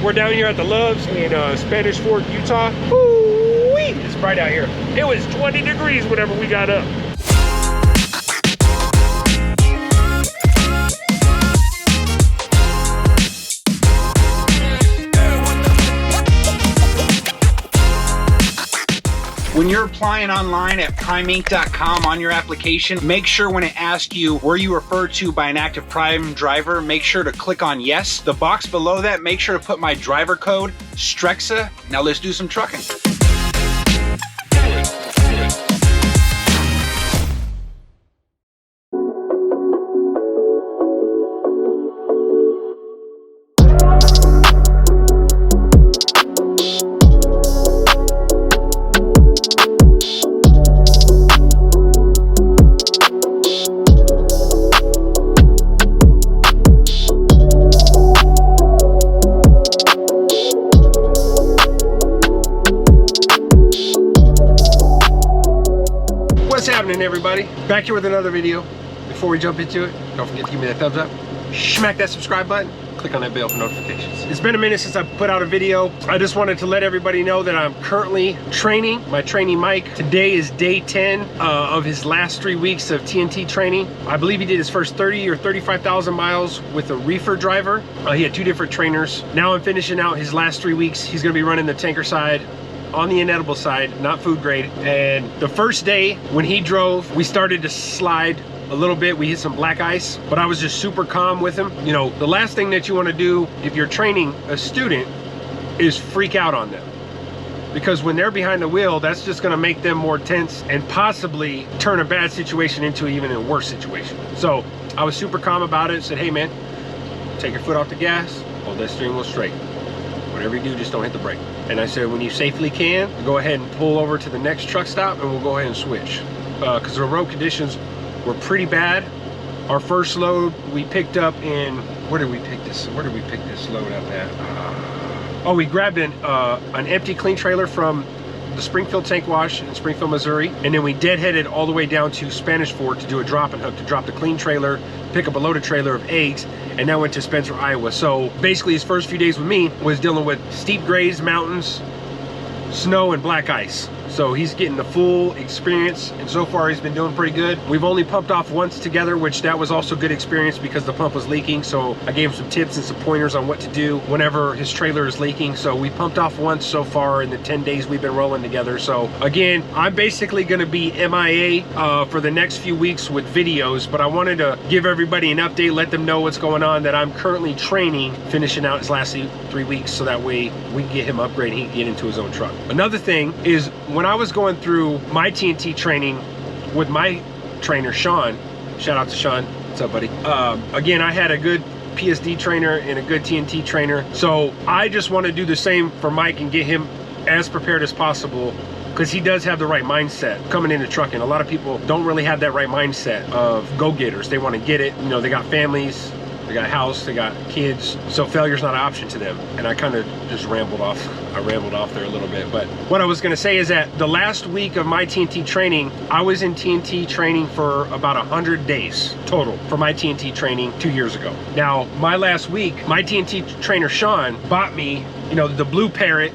We're down here at the Loves in Spanish Fork, Utah. Woo-wee! It's bright out here. It was 20 degrees whenever we got up. When you're applying online at primeinc.com on your application, make sure when it asks you were you referred to by an active Prime driver, make sure to click on yes. The box below that, make sure to put my driver code, Strexa. Now let's do some trucking. What's happening, everybody? Back here with another video. Before we jump into it, don't forget to give me that thumbs up, smack that subscribe button, click on that bell for notifications. It's been a minute since I put out a video. I just wanted to let everybody know that I'm currently training my trainee Mike. Today is day 10 of his last 3 weeks of TNT training. I believe he did his first 30 or 35,000 miles with a reefer driver. He had 2 different trainers. Now I'm finishing out his last 3 weeks. He's gonna be running the tanker side, on the inedible side, not food grade. And the first day when he drove, we started to slide a little bit. We hit some black ice, but I was just super calm with him. You know, the last thing that you want to do if you're training a student is freak out on them, because when they're behind the wheel, that's just going to make them more tense and possibly turn a bad situation into even a worse situation. So I was super calm about it. Said, hey man, take your foot off the gas, hold that steering wheel straight. Whatever you do, just don't hit the brake. And I said, when you safely can, go ahead and pull over to the next truck stop and we'll go ahead and switch. Because the road conditions were pretty bad. Our first load we picked up in, where did we pick this load up at? Oh, we grabbed an empty clean trailer from the Springfield tank wash in Springfield, Missouri. And then we deadheaded all the way down to Spanish Fork to do a drop and hook, to drop the clean trailer, pick up a loaded trailer of eggs, and now went to Spencer, Iowa. So basically his first few days with me was dealing with steep grades, mountains, snow, and black ice. So he's getting the full experience, and so far he's been doing pretty good. We've only pumped off once together, which that was also good experience because the pump was leaking. So I gave him some tips and some pointers on what to do whenever his trailer is leaking. So we pumped off once so far in the 10 days we've been rolling together. So again, I'm basically gonna be MIA for the next few weeks with videos, but I wanted to give everybody an update, let them know what's going on, that I'm currently training, finishing out his last 3 weeks, so that way we can get him upgraded and he can get into his own truck. Another thing is, when I was going through my TNT training with my trainer, Sean, shout out to Sean, what's up, buddy? Again, I had a good PSD trainer and a good TNT trainer. So I just want to do the same for Mike and get him as prepared as possible, because he does have the right mindset coming into trucking. A lot of people don't really have that right mindset of go-getters. They want to get it, you know, they got families, they got a house, they got kids, so failure's not an option to them. And I kind of just rambled off. I rambled off there a little bit, but what I was gonna say is that the last week of my TNT training, I was in TNT training for about 100 days total for my TNT training 2 years ago. Now, my last week, my TNT trainer, Sean, bought me, you know, the Blue Parrot,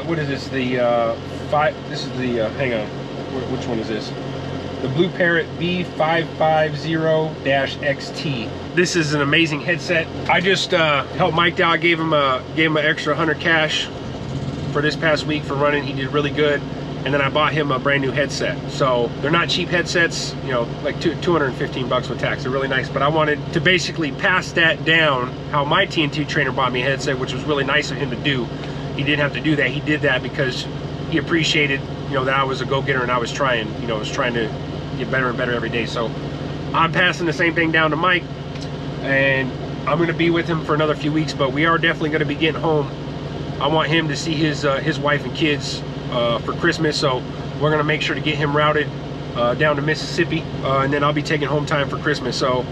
what is this, hang on, which one is this? The Blue Parrot B550-XT. This is an amazing headset. I just helped Mike out, gave him an extra 100 cash for this past week for running. He did really good. And then I bought him a brand new headset. So they're not cheap headsets, you know, like 215 bucks with tax. They're really nice, but I wanted to basically pass that down how my TNT trainer bought me a headset, which was really nice of him to do. He didn't have to do that. He did that because he appreciated, you know, that I was a go-getter and I was trying, you know, to get better and better every day. So I'm passing the same thing down to Mike, and I'm going to be with him for another few weeks, but we are definitely going to be getting home. I want him to see his wife and kids for Christmas, so we're going to make sure to get him routed down to Mississippi, and then I'll be taking home time for Christmas. So,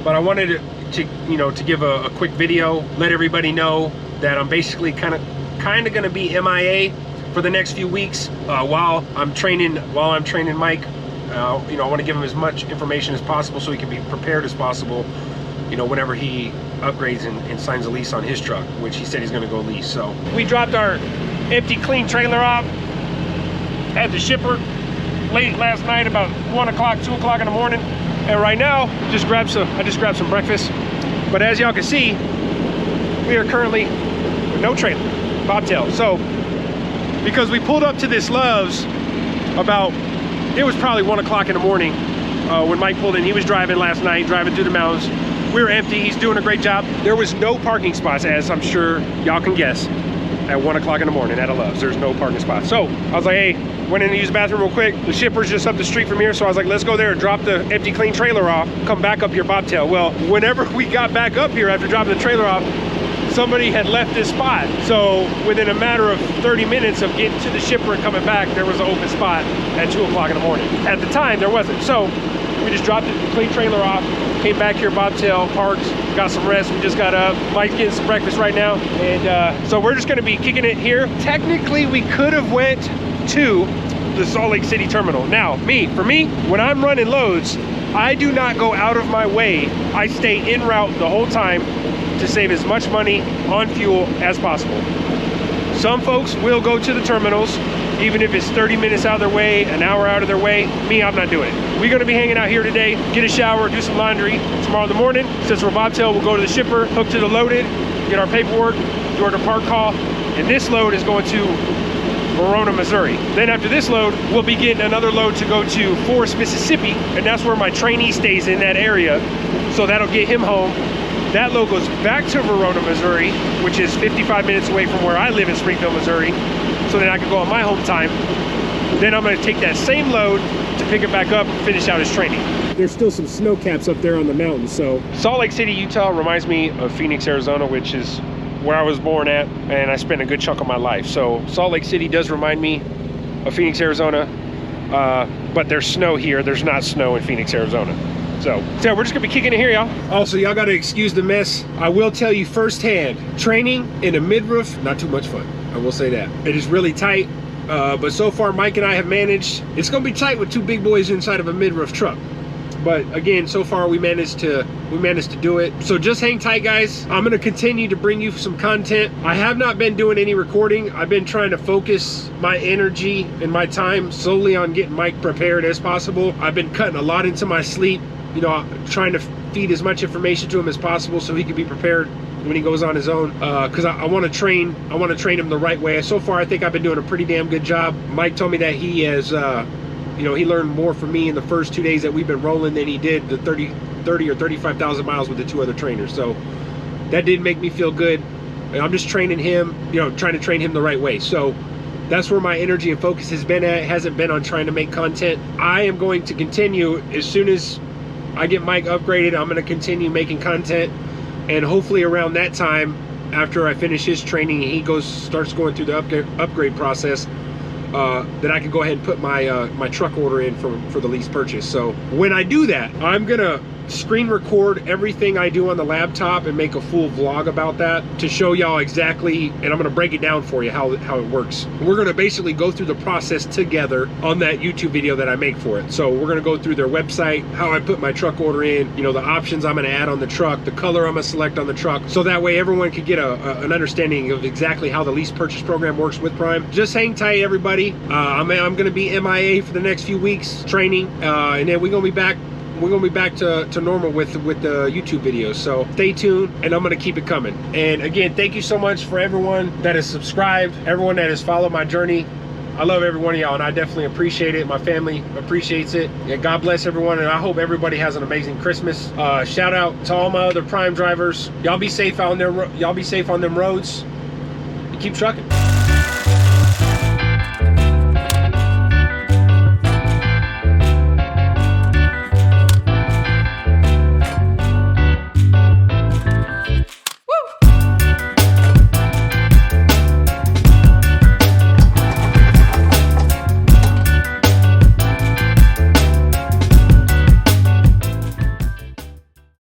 but I wanted to give a quick video, let everybody know that I'm basically kind of going to be MIA for the next few weeks while I'm training Mike. I want to give him as much information as possible so he can be prepared as possible you know, whenever he upgrades and signs a lease on his truck, which he said he's gonna go lease. So we dropped our empty clean trailer off at the shipper late last night, about 1 o'clock, 2 o'clock in the morning. And right now, I just grabbed some breakfast. But as y'all can see, we are currently with no trailer, bobtail. So because we pulled up to this Love's about, it was probably 1 o'clock in the morning when Mike pulled in. He was driving last night, driving through the mountains. We were empty. He's doing a great job. There was no parking spots, as I'm sure y'all can guess, at 1 o'clock in the morning at a Love's. There's no parking spots. So I was like, hey, went in to use the bathroom real quick. The shipper's just up the street from here. So I was like, let's go there and drop the empty clean trailer off, come back up here bobtail. Well, whenever we got back up here after dropping the trailer off, somebody had left this spot. So within a matter of 30 minutes of getting to the shipper and coming back, there was an open spot at 2 o'clock in the morning. At the time, there wasn't. So we just dropped the clean trailer off, came back here bobtail, parked, got some rest. We just got up. Mike's getting some breakfast right now. And so we're just gonna be kicking it here. Technically, we could have went to the Salt Lake City terminal. Now, for me, when I'm running loads, I do not go out of my way. I stay en route the whole time to save as much money on fuel as possible. Some folks will go to the terminals, even if it's 30 minutes out of their way, an hour out of their way. Me, I'm not doing it. We're gonna be hanging out here today, get a shower, do some laundry. Tomorrow in the morning, since we're bobtail, we'll go to the shipper, hook to the loaded, get our paperwork, do our depart call, and this load is going to Verona, Missouri. Then after this load, we'll be getting another load to go to Forest, Mississippi, and that's where my trainee stays in that area. So that'll get him home. That load goes back to Verona, Missouri, which is 55 minutes away from where I live in Springfield, Missouri. So then I can go on my home time. Then I'm gonna take that same load to pick it back up and finish out his training. There's still some snow caps up there on the mountain. So Salt Lake City, Utah reminds me of Phoenix, Arizona, which is where I was born at, and I spent a good chunk of my life. So Salt Lake City does remind me of Phoenix, Arizona, but there's snow here. There's not snow in Phoenix, Arizona. So we're just gonna be kicking it here, y'all. Also, y'all gotta excuse the mess. I will tell you firsthand, training in a mid-roof, not too much fun. I will say that. It is really tight, but so far Mike and I have managed. It's gonna be tight with two big boys inside of a mid-roof truck. But again, so far we managed to do it. So just hang tight, guys. I'm gonna continue to bring you some content. I have not been doing any recording. I've been trying to focus my energy and my time solely on getting Mike prepared as possible. I've been cutting a lot into my sleep, you know, trying to feed as much information to him as possible so he can be prepared when he goes on his own, because I want to train him the right way. So far I think I've been doing a pretty damn good job. Mike told me that he has you know, he learned more from me in the first 2 days that we've been rolling than he did the 30 or 35,000 miles with the two other trainers. So that did make me feel good. And I'm just training him, you know, trying to train him the right way. So that's where my energy and focus has been at. It hasn't been on trying to make content. I am going to continue as soon as I get Mike upgraded. I'm going to continue making content, and hopefully around that time, after I finish his training, he starts going through the upgrade process. That I can go ahead and put my truck order in for the lease purchase. So when I do that, I'm gonna screen record everything I do on the laptop and make a full vlog about that to show y'all exactly, and I'm gonna break it down for you how it works. We're gonna basically go through the process together on that YouTube video that I make for it. So we're gonna go through their website, how I put my truck order in, you know, the options I'm gonna add on the truck, the color I'm gonna select on the truck, so that way everyone can get an understanding of exactly how the lease purchase program works with Prime. Just hang tight, everybody. I'm gonna be MIA for the next few weeks training, and then we're gonna be back to normal with the YouTube videos. So stay tuned, and I'm gonna keep it coming. And again, thank you so much for everyone that has subscribed, everyone that has followed my journey. I love every one of y'all, and I definitely appreciate it. My family appreciates it. And God bless everyone, and I hope everybody has an amazing Christmas. Shout out to all my other Prime drivers. Y'all be safe out there. Y'all be safe on them roads. And keep trucking.